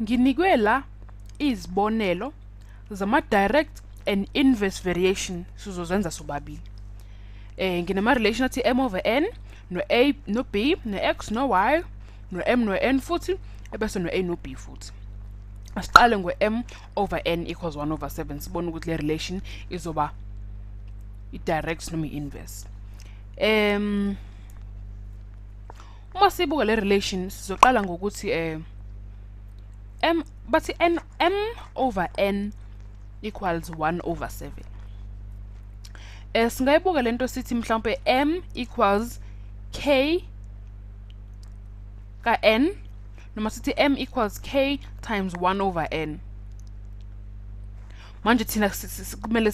Nginikwe la izibonelo zama direct and inverse variation sizozenza sobabili. Nginama relation athi m over n no a no b no x no y no m no n futhi ebese no a no b futhi. Asiqale m over n equals 1 over 7 sibona ukuthi le relation izoba i-direct noma i-inverse. Uma sibuka le relation sizoqala ngokuthi bathi m over n equals 1 over 7. Singayibuka lento sithi mhlawumbe m equals k ka n noma sithi m equals k times 1 over n. Manje thina kumele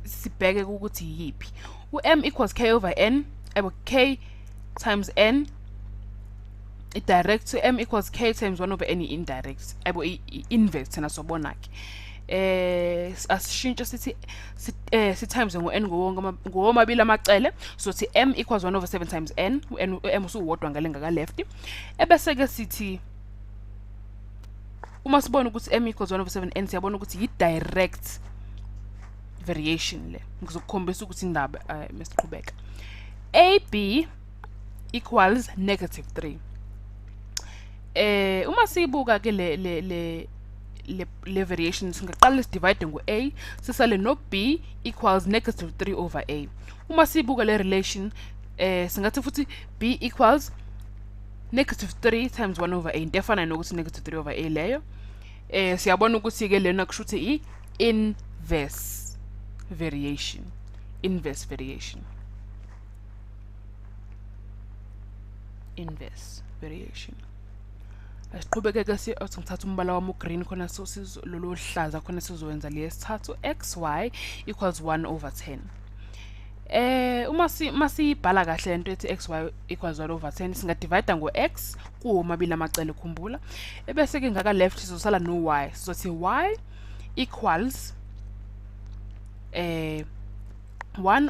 sibheke ukuthi yipi. M equals k over n, k times n direct, so m equals k times 1 over n indirect. Inverse thina sobona ke. Asishintshe sithi si times ngo-n ngomabili amacele, so sithi m equals 1 over 7 times n, m usuwodwa ngale ngaka left. Ebese ke sithi uma sibona ukuthi m equals 1 over 7 n siyabona ukuthi yi-direct variation le. Ngizokukhombisa ukuthi indaba masiqhubeka. AB equals negative 3. Uma sibuka ke le variation singaqala divide ngo-a sisale no b equals negative 3 over a. Uma sibuka le relation singathi futhi b equals negative 3 times 1 over a. Ndefana nokuthi negative 3 over a leyo. Siyabona ukuthi ke lena kushuthi i-inverse variation. Inverse variation. Inverse variation. Asiqhubeke ke ngithatha umbala wami green khona lolu hlaza khona sizowenza lesithathu xy equals 1 over 10. Uma siyibhala kahle lento ethi xy equals 1 over 10 singadivide ngo-x kuwomabili amacele khumbula. Ebese ke ngaka left sizosala no y. Sizothi y equals 1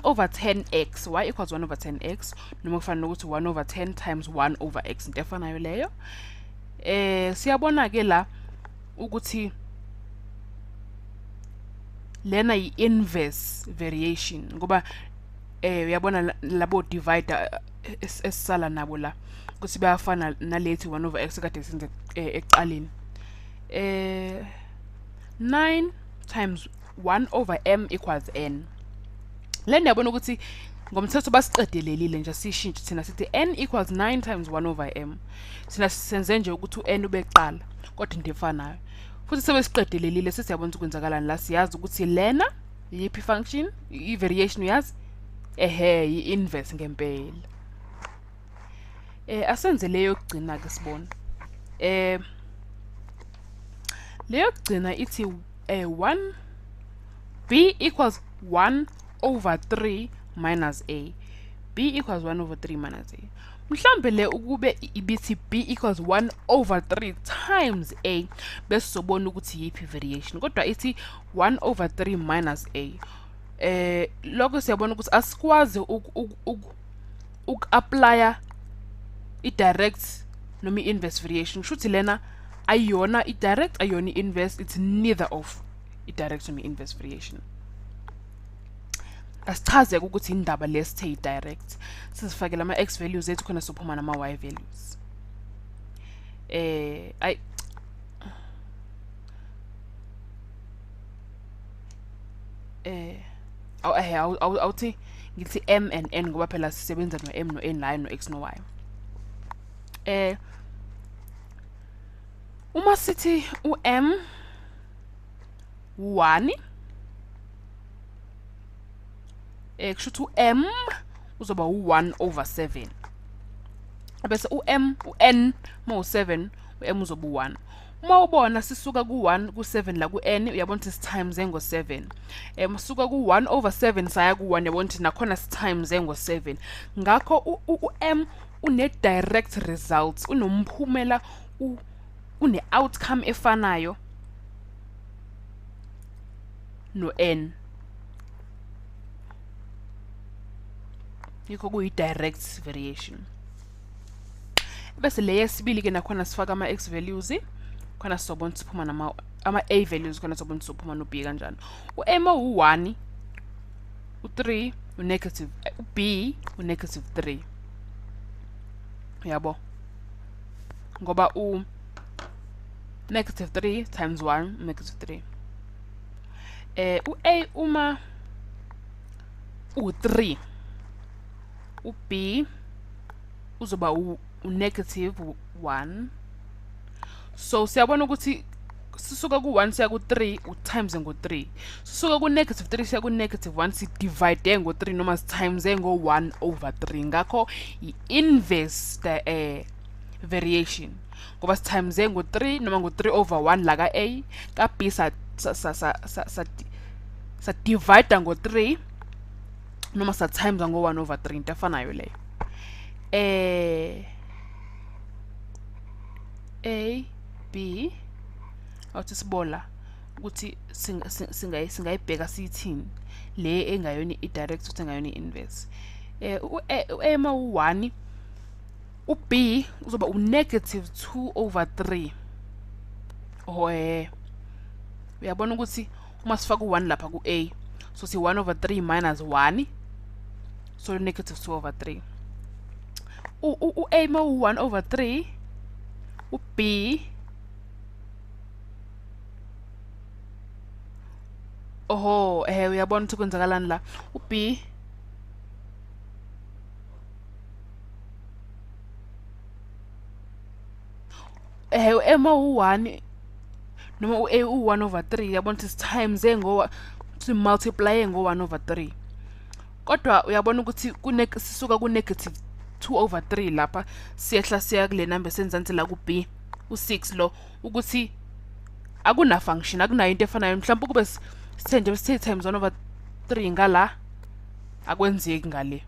over 10x. Y equals 1 over 10x noma kufana nokuthi 1 over 10 times 1 over x into efanayo leyo. Siyabona ke la ukuthi lena yi-inverse variation ngoba uyabona labo divider esisala nabo la ukuthi bayafana nalethi 1 over x kade senze ekuqaleni. 9 times 1 over m equals n. Le ndiyabona ukuthi ngomthetho basiqedelelile nje sishintshe thina sithi n equals 9 times 1 over m. Thina senze nje ukuthi u-n ubeqala kodwa into efanayo. Futhi sebesiqedelelile sesiyabona ukuthi kwenzakalani la, siyazi ukuthi lena yiphi function, i-variation uyazi yi-inverse ngempela. Asenze leyo yokugcina ke sibona. Leyo yokugcina ithi 1 b equals 1 over 3 minus a. B equals 1 over 3 minus a. Mhlambe le ukube ibithi b equals 1 over 3 times a bese sobona ukuthi yipi variation. Kodwa ithi 1 over 3 minus a. Lokho siyabona ukuthi asikwazi uku-applya i-direct noma i-inverse variation. Kushuthi lena ayona i-direct ayona i-inverse, it's neither of i-direct noma i-inverse variation. Asichaze ukuthi indaba lesithe i-direct. Sizifake lama x values ethu khona sophuma nama y values. Awuthi ngithi m and n ngoba phela sisebenza no m no n la no x no y. Uma sithi u-m 1 kushuthi u-m uzoba u-1 over 7. Bese u-n ma-7 u-m uzoba u-1. Uma ubona sisuka ku-1 ku-7 la ku-n uyabona ukuthi si-times ngo-7. Sisuka ku-1 over 7 saya ku-1 uyabona ukuthi nakhona si-times ngo-7. Ngakho u-m une-direct results, unomphumela, une-outcome efanayo no-n. Yikho kuyi-direct variation. Bese le yesibili ke nakhona sifaka ama-x values khona sizobona siphuma ama-a values khona sizobona sizophuma no-b kanjani. U-a mawu-1 u-3 u-negative, u-b u-negative 3 yabo, ngoba u-negative 3 times 1 negative 3. U-a uma u-3 u-b uzoba u-negative 1. So siyabona ukuthi sisuka ku-1 siya ku-3 u-times ngo-3, sisuka ku-negative 3 siya ku-negative 1 si-divide ngo-3 noma si-times ngo-1 over 3. Ngakho i-inverse variation, ngoba si-times ngo-3 noma ngo-3 over 1 la ka-a, ka-b sa-divide ngo-3 noma sa-times ngo-1 over 3, into efanayo leyo. A, B, awuthi sibola ukuthi singayibheka siyithini le engayona i-direct futhi engayona i-inverse. U-a mawu-1 u-b uzoba u-negative 2 over 3. Uyabona ukuthi uma sifaka u-1 lapha ku-a, so si-1 over 3 minus 1, so negative 2 over 3. U-a mawu-1 over 3 u-b uyabona ukuthi kwenzakalani la. U-b u-a mawu-1 noma u-a u-1 over 3, uyabona ukuthi si-times si-multiply ngo-1 over 3, kodwa uyabona ukuthi sisuka ku-negative 2 over 3 lapha siyehla siya kule number senzansi la ku-b u-6 lo, ukuthi akuna function, akunayo into efanayo. Mhlawumbe kube sithe nje sithe times 1 over 3 ngala, akwenzeki ngale.